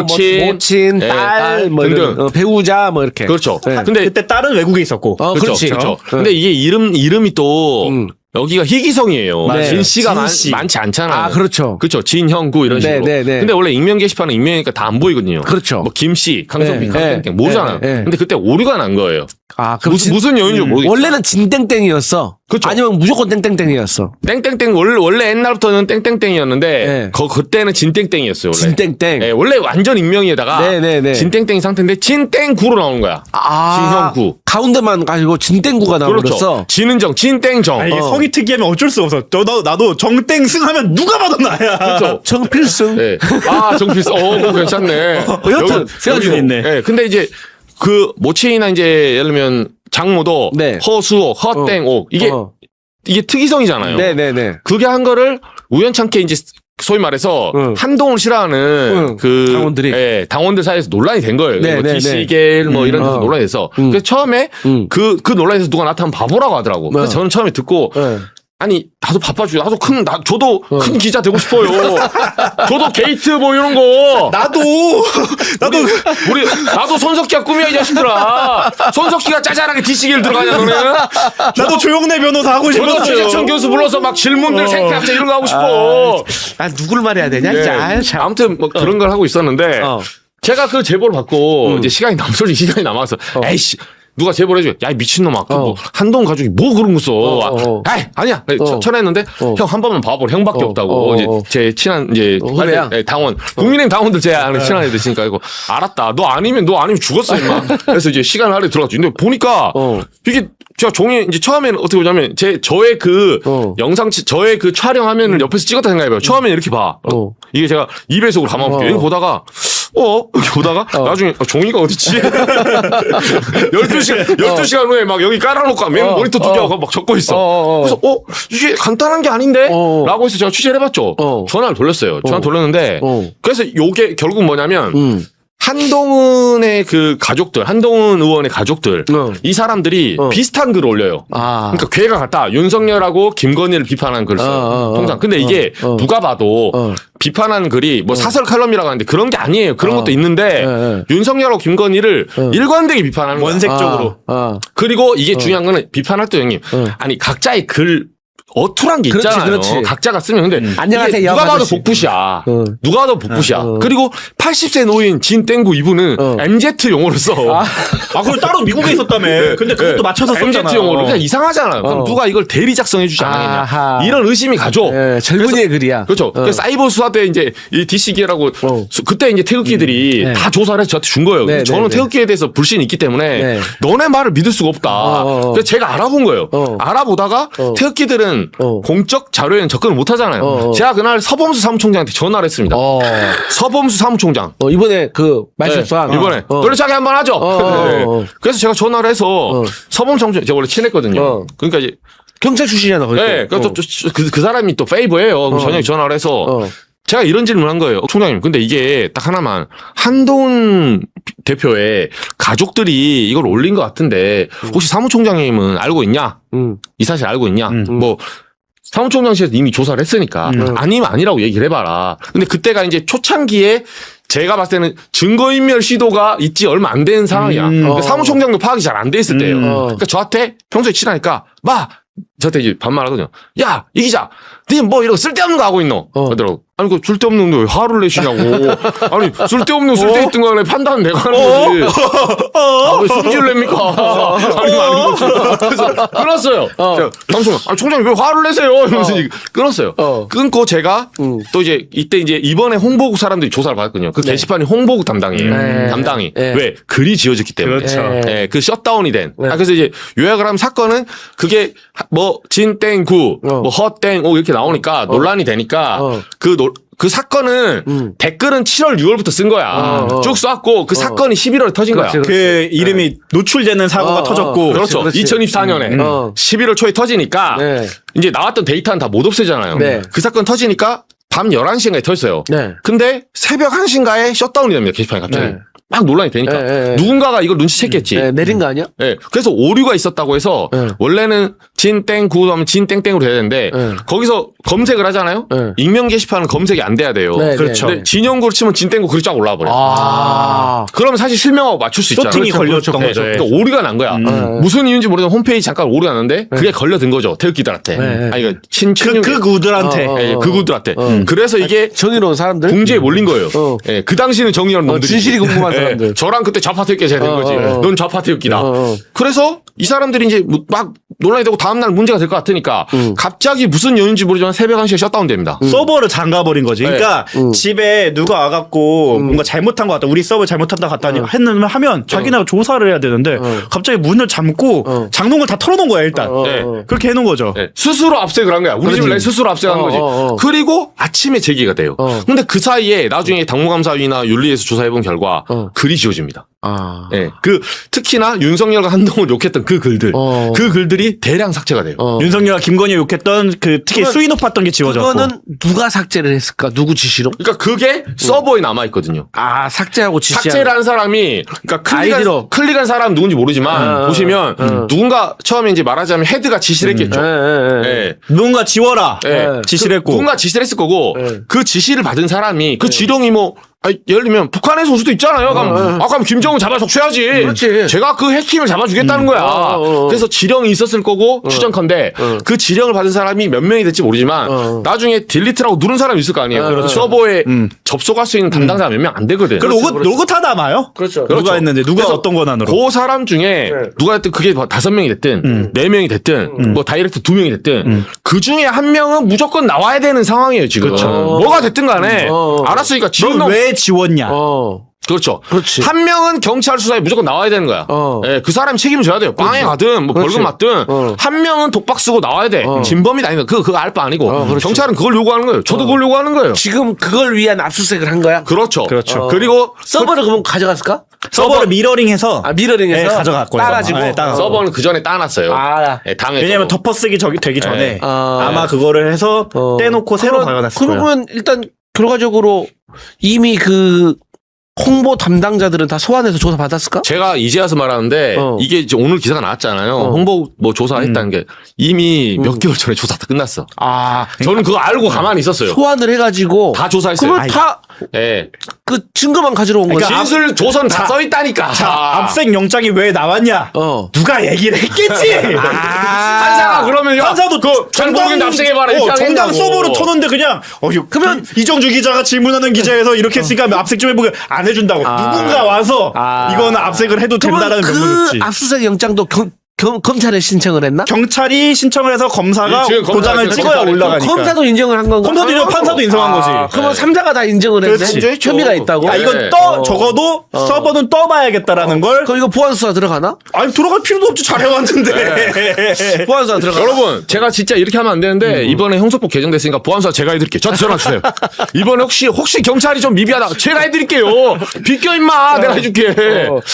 모친, 딸, 딸 뭐 등등. 이런, 배우자 뭐 이렇게. 그렇죠. 네. 근데 그때 딸은 외국에 있었고. 그렇죠. 그렇지. 그렇죠. 근데 이게 이름이 또 여기가 희귀성이에요. 네. 진 씨가 진 씨. 많지 않잖아요. 아, 그렇죠. 그렇죠. 진형구 이런 식으로. 네. 근데 원래 익명 게시판은 익명이니까 다 안 보이거든요. 그렇죠. 뭐 김씨, 강성빈, 네. 강땡땡 모르잖아요. 네. 네. 근데 그때 오류가 난 거예요. 아, 그럼 무슨 요인인지 모르겠어요. 원래는 진땡땡이었어. 그렇죠. 아니면 무조건 땡땡땡이었어. 땡땡땡 원래 옛날부터는 땡땡땡이었는데 네. 그때는 진땡땡이었어요. 원래. 진땡땡. 네, 원래 완전 익명에다가 네네네. 진땡땡 상태인데 진땡구로 나오는 거야. 진형구. 가운데만 가지고 진땡구가 나와버렸어. 그렇죠. 진은정, 진땡정. 아, 이게 성이 특이하면 어쩔 수 없어. 나도 정땡승 하면 누가 봐도 나야. 그렇죠. 정필승. 네. 아, 정필승. 그거 괜찮네. 여튼 여기 있네. 네. 근데 이제 그 모친이나 이제 예를 들면 장모도 네. 허수옥, 허땡옥 이게 특이성이잖아요. 네네네. 그게 한 거를 우연찮게 이제 소위 말해서 한동훈을 싫어하는 그 당원들이. 예, 당원들 사이에서 논란이 된 거예요. 네, 뭐 네, DC계일 뭐 이런 데서 논란이 됐어. 그래서 처음에 그 논란에서 누가 나타나면 바보라고 하더라고. 그래서 저는 처음에 듣고 아니 나도 바빠줘요. 저도 큰 기자 되고 싶어요. 저도 게이트 뭐 이런 거. 나도 나도 손석희가 꿈이야 이 자식들아. 손석희가 짜잘하게 DC계를 들어가냐 너는. 나도 조영래 변호사 하고 저도 싶었어요. 최재천 교수 불러서 막 질문들 생태학자 이런 거 하고 싶어. 아, 누굴 말해야 되냐, 네. 진짜. 아유, 참. 아무튼 뭐 그런 걸 하고 있었는데 제가 그 제보를 받고 이제 시간이 남아서 에이씨 누가 제보를 해줘요. 야, 이 미친놈아. 뭐 한동훈 가족이 뭐 그런 거 써. 에이, 아니야. 전화했는데 형 한 번만 봐볼 형밖에 없다고. 이제 제 친한 이제 후배야? 당원 국민의힘 당원들 제 친한 애들 있으니까 이거 알았다. 너 아니면 죽었어 임마. 그래서 이제 시간 안에 들어갔죠. 근데 보니까 이게 제가 종이 이제 처음에는 어떻게 보냐면 저의 그 영상 저의 그 촬영 화면을 옆에서 찍었다 생각해봐요. 처음에는 이렇게 봐. 이게 제가 2배속으로 감아볼게요. 이렇게 보다가 이렇게 보다가 나중에 종이가 어딨지? 12시간 후에 막 여기 깔아놓고 모니터 두 개하고 막 적고 있어. 그래서 이게 간단한 게 아닌데? 라고 해서 제가 취재를 해봤죠. 전화를 돌렸어요. 전화 돌렸는데 그래서 요게 결국 뭐냐면 한동훈의 그 가족들, 한동훈 의원의 가족들, 이 사람들이 비슷한 글을 올려요. 그러니까 괴가 같다. 윤석열하고 김건희를 비판한 글을 써요. 통상. 근데 이게 누가 봐도 비판한 글이 뭐 사설 칼럼이라고 하는데 그런 게 아니에요. 그런 것도 있는데 윤석열하고 김건희를 일관되게 비판하는 거야. 원색적으로. 그리고 이게 중요한 거는 비판할 때 형님. 아니 각자의 글 어투란 게 있잖아요. 그렇지. 각자가 쓰면 근데 안녕하세요, 이게 누가 봐도 아저씨. 복붙이야. 누가 봐도 복붙이야. 그리고 80세 노인 진땡구 이분은 MZ 용어를 써. 그걸 따로 미국에 있었다며. 근데 그것도 맞춰서 썼잖아. MZ 용어로. 그냥 이상하잖아요. 그럼 누가 이걸 대리 작성해 주지 않았냐. 아하. 이런 의심이 가죠. 젊은이의 글이야. 그렇죠. 그래서 사이버 수사 때 이제 이 DC기라고 그때 이제 태극기들이 다 조사를 해서 저한테 준 거예요. 네, 저는 네, 태극기에 대해서 불신이 있기 때문에 너네 말을 믿을 수가 없다. 그래서 제가 알아본 거예요. 알아보다가 태극기들은 공적 자료에는 접근을 못 하잖아요. 제가 그날 서범수 사무총장한테 전화를 했습니다. 서범수 사무총장. 이번에 그 말실수한. 네, 이번에 돌려차기 한번 하죠. 네. 그래서 제가 전화를 해서 서범수 사무총장 제가 원래 친했거든요. 그러니까 이제 경찰 출신이잖아. 네, 그 사람이 또 페이버예요. 그럼 저녁에 전화를 해서 제가 이런 질문을 한 거예요. 총장님, 근데 이게 딱 하나만 한동훈 대표의 가족들이 이걸 올린 것 같은데 혹시 사무총장님은 알고 있냐? 이 사실 알고 있냐? 뭐 사무총장실에서 이미 조사를 했으니까 아니면 아니라고 얘기를 해봐라. 근데 그때가 이제 초창기에 제가 봤을 때는 증거인멸 시도가 있지 얼마 안 된 상황이야. 그러니까 사무총장도 파악이 잘 안 돼 있을 때예요. 그러니까 저한테 평소에 친하니까 저한테 이제 반말하거든요. 야, 이 기자, 니 뭐 이런 쓸데없는 거 하고 있노? 그러더라고. 아니, 그 쓸데없는 거 왜 화를 내시냐고. 아니, 쓸데없는 쓸데있던 거 간에 판단은 내가 하는 거지. 왜 승질을 냅니까? 아니면 아닌 거지. 그래서 끊었어요. 방송, 총장님 왜 화를 내세요? 이러면서 끊었어요. 끊고 제가 또 이제 이때 이제 이번에 홍보국 사람들이 조사를 받았거든요. 그 게시판이 홍보국 담당이에요. 담당이. 왜? 글이 지어졌기 때문에. 그렇죠. 그 셧다운이 된. 그래서 이제 요약을 하면 사건은 그게 뭐 진땡구, 뭐 허땡오 이렇게 나오니까 논란이 되니까 그 사건은 댓글은 7월 6월부터 쓴 거야. 쭉 쐈고 그 사건이 11월에 터진 거야. 그 이름이 노출되는 사고가 터졌고. 그렇죠. 2024년에 11월 초에 터지니까 이제 나왔던 데이터는 다 못 없애잖아요. 그 사건 터지니까 밤 11시인가에 터졌어요. 근데 새벽 1시인가에 셧다운이 됩니다. 게시판이 갑자기. 막 논란이 되니까 누군가가 이걸 눈치챘겠지. 내린 거 아니야? 그래서 오류가 있었다고 해서 원래는 진땡 구하면 진땡땡으로 돼야 되는데 네. 거기서 검색을 하잖아요. 네. 익명 게시판은 검색이 안 돼야 돼요. 네, 그렇죠. 근데 진영구로 치면 진땡구 글이 쫙 올라와 버려요. 아. 그러면 사실 실명하고 맞출 수 있잖아요. 쇼팅이 걸렸던 네, 거죠. 그러니까 오류가 난 거야. 무슨 이유인지 모르겠는데 홈페이지 잠깐 오류가 났는데 그게 걸려든 거죠. 태극기들한테. 네. 아니 이거 극우들한테 극우들한테. 그래서 이게 정의로운 사람들. 궁지에 몰린 거예요. 어. 그 당시는 정의로운 놈들이. 진실이 궁금한 사람들. 저랑 그때 좌파 태극기가 제가 된 거지. 넌 좌파 태극기다. 어. 그래서 이 사람들이 이제 막 논란이 되고 다음날 문제가 될 것 같으니까 갑자기 무슨 이유인지 모르지만 새벽 1시에 셧다운됩니다. 서버를 잠가버린 거지. 그러니까 네. 집에 누가 와갖고 뭔가 잘못한 것 같다. 우리 서버 잘못한다 갔다니 하면 자기네가 조사를 해야 되는데 갑자기 문을 잠고 장롱을 다 털어놓은 거야 일단. 네. 그렇게 해놓은 거죠. 네, 스스로 압색을 한 거야. 우리 집을 내 스스로 압색한 거지. 그리고 아침에 제기가 돼요. 근데 그 사이에 나중에 당무감사위나 윤리에서 조사해본 결과 글이 지워집니다. 아. 네, 특히나 윤석열과 한동훈을 욕했던 그 글들, 그 글들이 대량 삭제가 돼요. 윤석열과 김건희 욕했던 그 특히 수위 높았던 게 지워졌고. 그거는 누가 삭제를 했을까? 누구 지시로? 그러니까 그게 서버에 남아 있거든요. 아, 삭제하고 지시한. 삭제를 한 사람이 그러니까 아이디로. 클릭한 사람 누군지 모르지만 보시면 누군가 처음에 이제 말하자면 헤드가 지시를 했겠죠. 네. 누군가 지워라 네. 지시를 했고. 누군가 지시를 했을 거고 그 지시를 받은 사람이 그 지령이 뭐 예를 들면 북한에서 올 수도 있잖아요. 그럼 김정은 잡아 적셔야지. 그렇지. 제가 그 핵심을 잡아주겠다는 거야. 그래서 지령이 있었을 거고 추정컨대 그 지령을 받은 사람이 몇 명이 될지 모르지만 나중에 딜리트라고 누른 사람이 있을 거 아니에요. 서버에 접속할 수 있는 담당자가 몇 명 안 되거든. 그 로그 다 남아요. 그렇죠. 누가 했는데 누가 그래서 어떤 권한으로. 그 사람 중에 누가 했든 그게 5명이 됐든 4명이 됐든 뭐 다이렉트 2명이 됐든 그 중에 한 명은 무조건 나와야 되는 상황이에요 지금. 그렇죠. 뭐가 됐든 간에 알았으니까 지금 넌 왜 지웠냐. 그렇죠. 그렇지. 한 명은 경찰 수사에 무조건 나와야 되는 거야. 예, 그 사람이 책임을 져야 돼요. 빵에 가든 뭐 벌금 맞든 한 명은 독박 쓰고 나와야 돼. 진범이다 아니다. 그거 알 바 아니고 경찰은 그걸 요구하는 거예요. 저도 그걸 요구하는 거예요. 지금 그걸 위한 압수수색을 한 거야? 그렇죠. 그렇죠. 그리고 서버를 그러면 가져갔을까? 서버를 미러링해서 아, 미러링해서 네, 가져갔고 따가지고. 서버는 그 전에 따놨어요. 아. 예, 당에서. 왜냐면 덮어쓰기 되기 전에 아. 아마 그거를 해서 떼놓고 새로 박아놨을 거예요. 그러면 일단 결과적으로 이미 그 홍보 담당자들은 다 소환해서 조사 받았을까? 제가 이제 와서 말하는데 이게 이제 오늘 기사가 나왔잖아요. 홍보 뭐 조사했다는 게 이미 몇 개월 전에 조사 다 끝났어. 아, 저는 그거 알고 가만히 있었어요. 소환을 해가지고 다 조사했어요. 그러면 다 예. 그 증거만 가지러 온 거지. 그러니까 진술 조선 다 써있다니까. 자, 압색 영장이 왜 나왔냐? 누가 얘기를 했겠지. 판사가 그러면 야, 판사도 정당인 압색해봐라. 이렇게 정당 하겠냐고. 서버로 쳐놓는데 그냥 그러면 이정주 기자가 질문하는 기자에서 이렇게 했으니까 압색 좀 해보게 안 해준다고. 누군가 와서 이거는 압색을 해도 된다라는 그러면 명분 그 있지. 압수수색 영장도 검찰에 신청을 했나? 경찰이 신청을 해서 검사가 지금 검찰 도장을 지금 찍어야 검찰이 올라가니까. 검사도 인정을 한 건가? 검사도 인정, 판사도 인정한 거지. 그러면 삼자가 다 인정을 했네. 그렇지. 혐의가 있다고. 야, 이건 적어도 서버는 떠봐야겠다라는 걸. 그럼 이거 보안 수사 들어가나? 아니 들어갈 필요도 없지 잘해왔는데. 보안 수사 들어가나? 여러분, 제가 진짜 이렇게 하면 안 되는데 이번에 형사법 개정됐으니까 보안수사 제가 해드릴게요. 저한테 전화 주세요. 이번에 혹시 경찰이 좀 미비하다, 제가 해드릴게요. 비껴 임마, 내가 해줄게.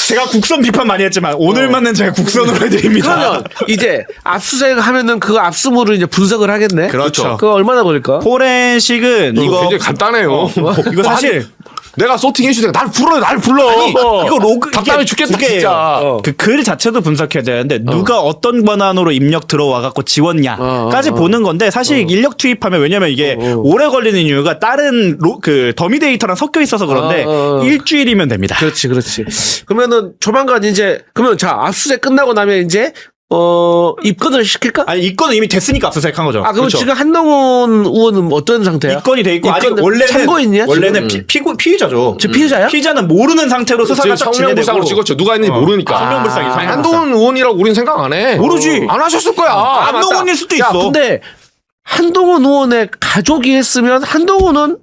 제가 국선 비판 많이 했지만 오늘만은 제가 국선으로 해드립니다. 그러면 이제 압수수색 하면은 그 압수물을 이제 분석을 하겠네. 그렇죠. 그거 얼마나 걸릴까? 포렌식은 이거 굉장히 간단해요. 이거 사실 내가 소팅 이슈 날 불러. 이거 로그 답답해 죽겠다 진짜. 그 글 자체도 분석해야 되는데 누가 어떤 권한으로 입력 들어와 갖고 지웠냐까지 보는 건데 사실 인력 투입하면 왜냐면 이게 오래 걸리는 이유가 다른 그 더미 데이터랑 섞여 있어서 그런데 일주일이면 됩니다. 그렇지. 그러면은 조만간 이제 그러면 자 압수수색 끝나고 나면 이제 입건을 시킬까? 아니 이건은 이미 됐으니까 압수수색한 거죠. 아, 그럼 그렇죠. 지금 한동훈 의원은 어떤 상태야? 입건이 돼 있고 아직 원래는 피의자죠. 저 피의자야? 피의자는 모르는 상태로 수사가 딱 성명불상으로 진행되고 찍었죠. 누가 했는지 모르니까. 성명불상이 아니, 한동훈 의원이라고 우리는 생각 안 해. 모르지. 안 하셨을 거야. 한동훈일 수도 야, 있어. 근데 한동훈 의원의 가족이 했으면 한동훈은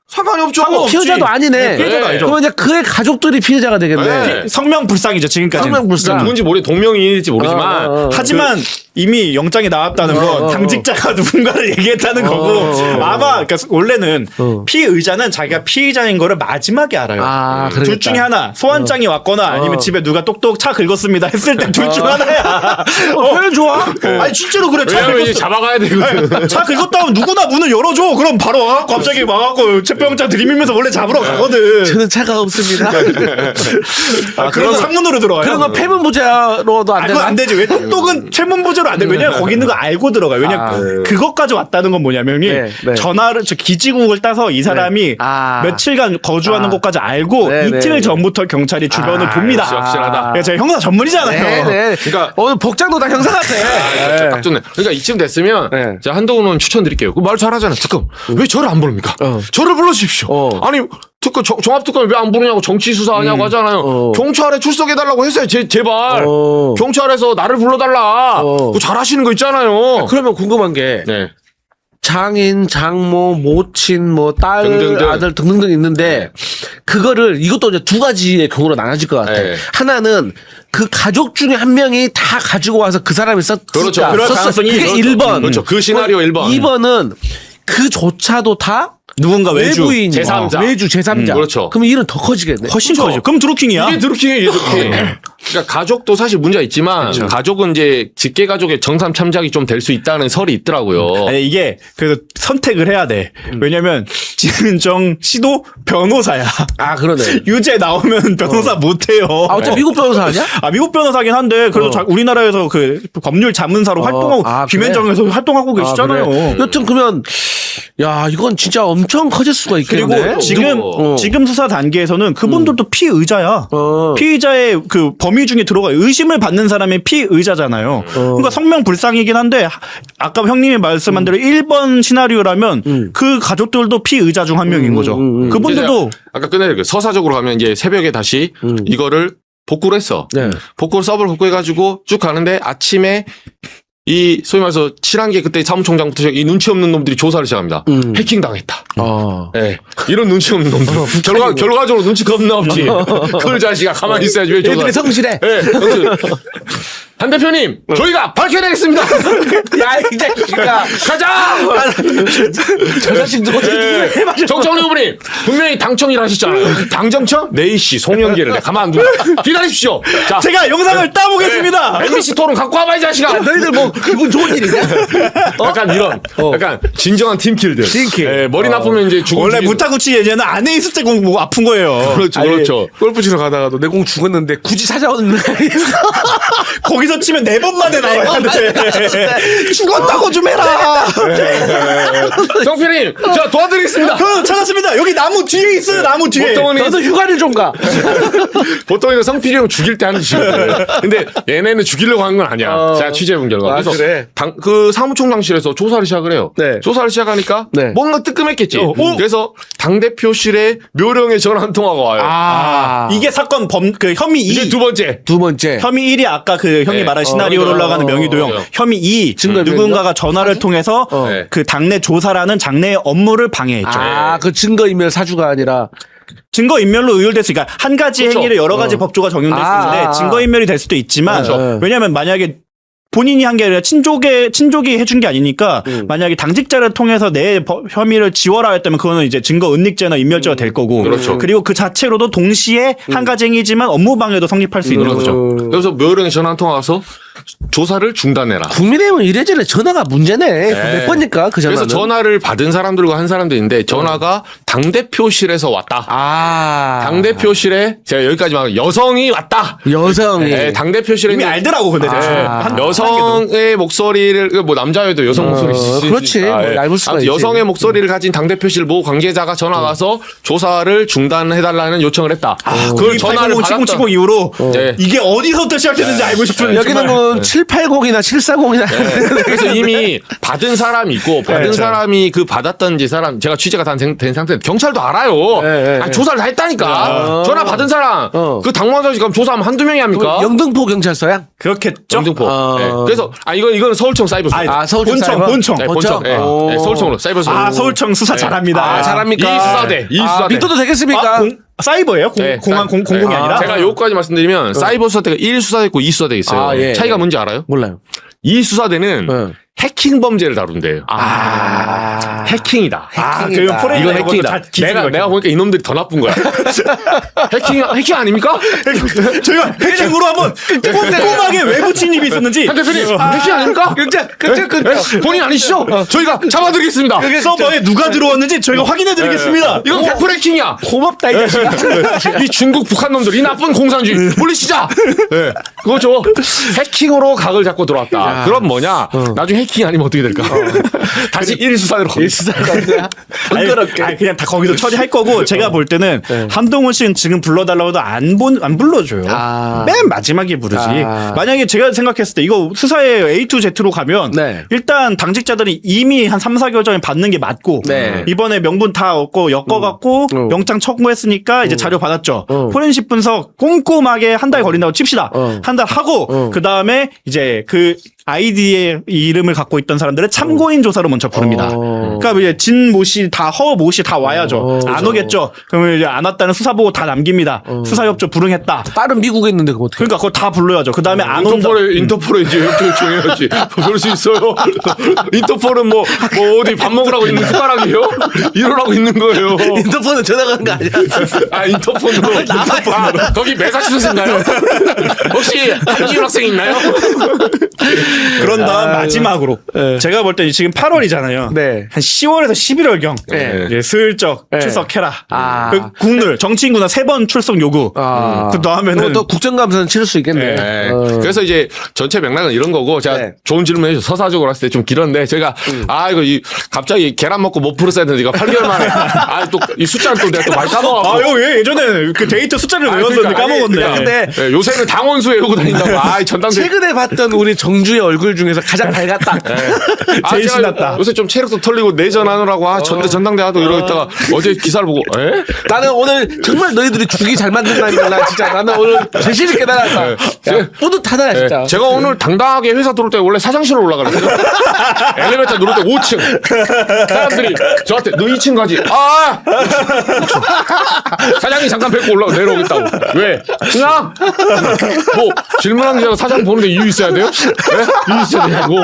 상관이 없죠. 피해자도 아니네. 피해자도 아니죠. 그러면 이제 그의 가족들이 피해자가 되겠네. 네. 성명불상이죠 지금까지는. 성명불상. 누군지 모르겠는지 모르지만 하지만 이미 영장이 나왔다는 건 당직자가 누군가를 얘기했다는 거고 아마 그러니까 원래는 피의자는 자기가 피의자인 거를 마지막에 알아요. 아, 둘 그러겠다. 중에 하나 소환장이 왔거나 아니면 집에 누가 똑똑 차 긁었습니다 했을 때 둘 중 하나야. 표현 좋아. 아니 진짜로 그래. 차 왜냐면 이제 긁었어. 잡아가야 되거든. 차 긁었다 하면 누구나 문을 열어줘. 그럼 바로 와갖고 갑자기 와갖고 체포영장 들이밀면서 원래 잡으러 가거든. 저는 차가 없습니다. 그런 창문으로 들어와요. 그런 건 폐문부자로도 안 그건 되나? 안 되지. 왜 똑똑은 채문부제로 절대로 안 돼. 왜냐면 거기 있는 거 알고 들어가요. 왜냐면 그것까지 왔다는 건 뭐냐면 네. 전화를 저 기지국을 따서 이 사람이 며칠간 거주하는 곳까지 알고 이틀 전부터 경찰이 주변을 돕니다. 확실하다. 제가 형사 전문이잖아요. 네. 그러니까 오늘 복장도 다 형사 같아. 딱 좋네. 그러니까 이쯤 됐으면 네. 제가 한동훈 의원 추천드릴게요. 그 말 잘하잖아요. 특검 왜 저를 안 부릅니까? 저를 불러주십시오. 아니 특검 종합특검 왜 안 부르냐고 정치 수사하냐고 하잖아요. 경찰에 출석해달라고 했어요. 제발 경찰에서 나를 불러달라. 그거 잘하시는 거 있잖아요. 그러면 궁금한 게 네. 장인, 장모, 모친, 뭐 딸, 등등등. 아들 등등등 있는데 그거를 이것도 이제 두 가지의 경우로 나눠질 것 같아. 네. 하나는 그 가족 중에 한 명이 다 가지고 와서 그 사람이 그렇죠. 그럴 가능성이 그게 그렇죠. 1번. 그렇죠. 그 시나리오 1번. 2번은 그조차도 다 누군가 외주. 외부인, 제3자. 외주 제3자. 그렇죠. 그럼 일은 더 커지겠네. 훨씬 커져. 그럼 드루킹이야. 이게 드루킹이에요, 드루킹. 그러니까 가족도 사실 문제가 있지만 가족은 이제 직계 가족의 정상 참작이 좀 될 수 있다는 설이 있더라고요. 아니 이게 그래서 선택을 해야 돼. 왜냐면 진은정 씨도 변호사야. 아 그러네. 유죄 나오면 변호사 못 해요. 아 어차피 미국 변호사 아니야? 아 미국 변호사긴 한데 그래도 우리나라에서 그 법률 자문사로 활동하고 아, 그래? 김현정에서 활동하고 계시잖아요. 그래. 여튼 그러면 야 이건 진짜 엄청 커질 수가 있겠네. 그리고 지금 수사 단계에서는 그분들도 피의자야. 피의자의 그 범위 중에 들어가 의심을 받는 사람이 피의자잖아요. 그러니까 성명불상이긴 한데 아까 형님이 말씀한 대로 1번 시나리오라면 그 가족들도 피의자 중 한 명인 거죠. 그분들도 아까 끝내 서사적으로 가면 이제 새벽에 다시 이거를 복구를 했어. 네. 복구를 서버를 복구해가지고 쭉 가는데 아침에 이 소위 말해서 7한계 그때 사무총장부터 시작 이 눈치 없는 놈들이 조사를 시작합니다. 해킹 당했다. 네. 이런 눈치 없는 놈들. 결과적으로 눈치 겁나 없지. 그 자식아 가만히 있어야지 왜 조사. 얘들이 성실해. 네. 한 대표님, 저희가 밝혀내겠습니다. 야, 이 자식아. 가자! 저 자식도 어떻게 해봐줘. 정청래 후보님, 분명히 당청일 하셨잖아요. 당정청? 네이씨, 송영계를 내가 가만 안 둔다. 기다리십시오. 자, 제가 영상을 따보겠습니다. MBC 토론 갖고 와봐, 이 자식아. 너희들 뭐 기분 좋은 일이냐? 약간 이런, 약간 진정한 팀킬들. 팀킬. 예, 머리 나쁘면 이제 죽은 원래 무타구치 예전에는 안에 있을 때 뭐 아픈 거예요. 그렇죠, 그렇죠. 골프 치러 가다가도 내 공 죽었는데 굳이 찾아오는 날이 있어. 거기서 치면 4번 만에 나와야 돼. 죽었다고 좀 해라. 정필님, 자, 도와드리겠습니다. 찾았습니다. 여기 나무 뒤에 있어요. 나무 뒤에. 너도 휴가를 좀 가. 보통은 성필이 형 죽일 때 하는 짓이거든. 근데 얘네는 죽이려고 한 건 아니야. 제가 취재해본 결과. 아, 그래서 그래? 그 사무총장실에서 조사를 시작을 해요. 네. 조사를 시작하니까 네. 뭔가 뜨끔했겠지. 그래서 당대표실에 묘령의 전화 한 통화가 와요. 이게 사건 그 혐의 2. 이제 두 번째. 두 번째. 혐의 1이 아까 그 형이 네. 말한 시나리오로 올라가는 명의도용. 혐의 2. 누군가가 전화를 통해서 네. 그 당내 조사라는 장래의 업무를 방해했죠. 아, 그 증거인멸 사주가 아니라. 증거인멸로 의율됐으니까 한 가지 그렇죠. 행위를 여러 가지 법조가 적용될 수 있는데 증거인멸이 될 수도 있지만 그렇죠. 왜냐하면 만약에 본인이 한 게 아니라 친족이 해준 게 아니니까 만약에 당직자를 통해서 내 혐의를 지워라 했다면 그거는 이제 증거 은닉죄나 인멸죄가 될 거고 그렇죠. 그리고 그 자체로도 동시에 한 가지 행위지만 업무 방해도 성립할 수 있는 거죠. 그래서 묘령의 전화 한 통화 와서 조사를 중단해라. 국민의힘은 이래저래 전화가 문제네. 몇 번일까 그 전화는. 그래서 전화를 받은 사람들과 한 사람도 있는데 전화가 당대표실에서 왔다. 아. 당대표실에 제가 여기까지 막 여성이 왔다. 여성이. 네, 당대표실에 이미 있는 알더라고 근데 여성의 목소리를 뭐 남자여도 여성 목소리 그렇지. 뭐 얇을 수가 있지. 여성의 목소리를 가진 당대표실 모 관계자가 전화 와서 조사를 중단해달라는 요청을 했다. 그걸 전화를 7070 이후로 네. 이게 어디서부터 시작됐는지 알고 싶은 여기는 뭐 780이나 740이나. 그래서 이미 받은 사람이 있고 받은 사람이 그 받았던지 사람 제가 취재가 다 된 상태 경찰도 알아요. 네, 아니, 조사를 다 했다니까. 전화 받은 사람 그 당무자지 그럼 조사하면 한두 명이 합니까? 영등포 경찰서야? 그렇겠죠. 영등포. 네. 그래서 이거는 서울청 사이버소. 서울청 사이버? 본청. 네, 본청. 네. 네, 서울청으로 사이버소. 서울청 수사 잘합니다. 아, 잘합니까? 이수사대. 이수사대. 믿어도 되겠습니까? 사이버예요? 네, 공공이 아니라? 제가 요거까지 말씀드리면 사이버 수사대가 1수사대 있고 2수사대 있어요. 아, 예. 차이가 뭔지 알아요? 몰라요. 2수사대는 해킹 범죄를 다룬대요. 해킹이다. 그러면 포렌 이건 해킹이다. 내가 보니까 이놈들이 더 나쁜 거야. 해킹 아닙니까? 저희가 해킹으로 한번 꼼꼼하게 외부 침입이 있었는지 한 대표님 해킹 아닙니까? 그렇죠. 본인 아니시죠? 저희가 잡아드리겠습니다. 서버에 누가 들어왔는지 저희가 확인해드리겠습니다. 이건 100% 해킹이야. 고맙다 이 자식아. 이 중국 북한 놈들 이 나쁜 공산주의 물리치자. 네. 그거죠. 해킹으로 각을 잡고 들어왔다. 그럼 뭐냐? 나중에 해킹 아니면 어떻게 될까? 다시 1수사대로 갑니다. 아니, 그냥 다 거기서 처리할 거고 제가 볼 때는 한동훈 씨는 지금 불러달라고 해도 안 불러줘요. 맨 마지막에 부르지. 만약에 제가 생각했을 때 이거 수사에 A to Z로 가면 네. 일단 당직자들이 이미 한 3, 4개월 전에 받는 게 맞고 네. 이번에 명분 다 얻고 엮어갖고 영장 청구했으니까 이제 자료 받았죠. 포렌식 분석 꼼꼼하게 한 달 걸린다고 칩시다. 한 달 하고 그 다음에 이제 그 아이디의 이름을 갖고 있던 사람들을 참고인 조사로 먼저 부릅니다. 그러니까 이제 진 모 씨 다 허 모 씨 다 와야죠. 안 오겠죠. 그러면 이제 안 왔다는 수사 보고 다 남깁니다. 수사 협조 불응했다. 다른 미국에 있는데 그거 어떻게? 그러니까 그걸 다 불러야죠. 그 다음에 안 온다. 인터폴에 이제 협조 요청해야지. 그럴 수 있어요. 인터폴은 뭐 어디 밥 먹으라고 있는 숟가락이에요? 이러라고 있는 거예요. 인터폰은 전화 가는 거 아니야? 인터폰으로. 거기 매사추set인가요? 혹시 한지훈 학생 있나요? 그런 다음 마지막으로 제가 볼 때 지금 8월이잖아요. 네. 한 10월에서 11월경 네. 이제 슬쩍 네. 출석해라. 그 국룰 정치인구나 3번 출석 요구. 그 다음에는 또 국정감사는 치를 수 있겠네. 네. 그래서 이제 전체 맥락은 이런 거고 제가 네. 좋은 질문 해주셔서 서사적으로 했을 때 좀 길었는데 제가 갑자기 계란 먹고 못 풀었어야 되는데 이거 8개월 만에 또 이 숫자를 또 내가 또 많이 까먹었고. 형 예전에 그 데이터 숫자를 외웠었는데 까먹었네. 근데 네, 요새는 당원수 외우고 다닌다고. 전당대. 최근에 봤던 우리 정주의 얼굴 중에서 가장 밝았다. 제일 제가 신났다. 요새 좀 체력도 털리고 내전하느라고 전당대 하도 이러고 있다가 어제 기사를 보고 나는 오늘 정말 너희들이 죽이 잘 만든다는 걸 나 진짜 나는 오늘 제실히 깨달았다. 야, 뿌듯하다 진짜. 제가 오늘 당당하게 회사 들어올 때 원래 사장실로 올라가거든요. 엘리베이터 누를 때 5층. 사람들이 저한테 너 2층 가지. 사장님 잠깐 뵙고 내려오겠다고. 왜? 그냥 뭐 질문하는 게 아니라 사장 보는데 이유 있어야 돼요? 네? 이유 있어야 되냐고.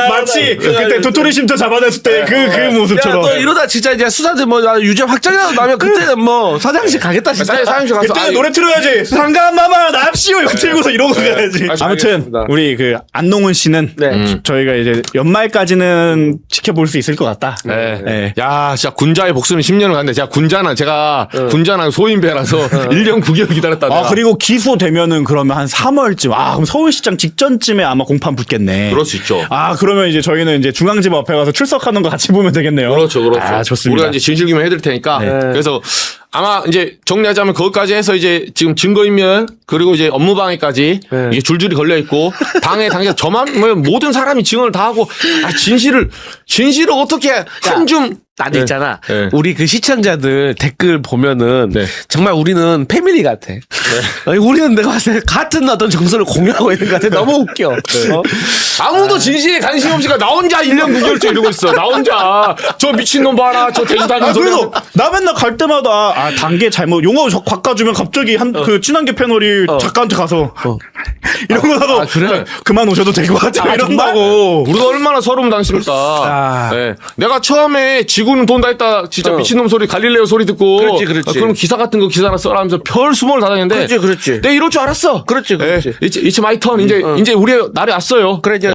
마치 그때 도토리 쉼터 잡아냈을 때 그 모습처럼. 야, 너 이러다 진짜 이제 수사들 뭐 유죄 확정이라도 나면 그때는 뭐 사장실 가겠다 진짜. 사장실 가서 그때 노래 틀어야지. 상감마마 납시오 이거 틀고서 이러고 가야지. 아무튼 알겠습니다. 우리 그 안농훈 씨는 저희가 이제 연말까지는 지켜볼 수 있을 것 같다. 네. 야, 진짜 군자의 복수는 10년을 갔는데 제가 군자나 소인배라서 1년 9개월 기다렸다. 내가. 그리고 기소되면은 그러면 한 3월쯤. 그럼 서울시장 직전쯤에 아마 공판 붙겠네. 그럴 수 있죠. 그러면 이제 저희는 이제 중앙지법 앞에 가서 출석하는 거 같이 보면 되겠네요. 그렇죠. 좋습니다. 우리가 이제 진실규명 해드릴 테니까. 그래서 아마 이제 정리하자면 거기까지 해서 이제 지금 증거인멸 그리고 이제 업무방해까지 이게 줄줄이 걸려 있고 당장 저만 뭐 모든 사람이 증언을 다 하고 진실을 어떻게 한줌 나도 있잖아. 네. 우리 그 시청자들 댓글 보면은 네. 정말 우리는 패밀리 같아. 아니, 우리는 내가 봤을 때 같은 어떤 정서를 공유하고 있는 것 같아. 너무 웃겨. 아무도 진실에 관심 없이 나 혼자 1년 9개월째 이러고 있어. 나 혼자 저 미친놈 봐라. 저 돼지 다니는 소리. 그래도 나 맨날 갈 때마다 단계 잘못 용어 바꿔주면 갑자기 그 친한계 패널이 작가한테 가서 이런 거 나도 그래? 그만 오셔도 될 것 같아 이런다고. 우리가 얼마나 서러움 당했습니까? 네. 내가 처음에 지구는 돈다 했다 진짜 미친놈 소리 갈릴레오 소리 듣고 그렇지. 그럼 기사 같은 거 기사나 써라 하면서 별 수모를 다 당했는데 그렇지. 내가 이럴 줄 알았어. 그렇지. It's my turn. 이제 우리의 날이 왔어요. 그래 이제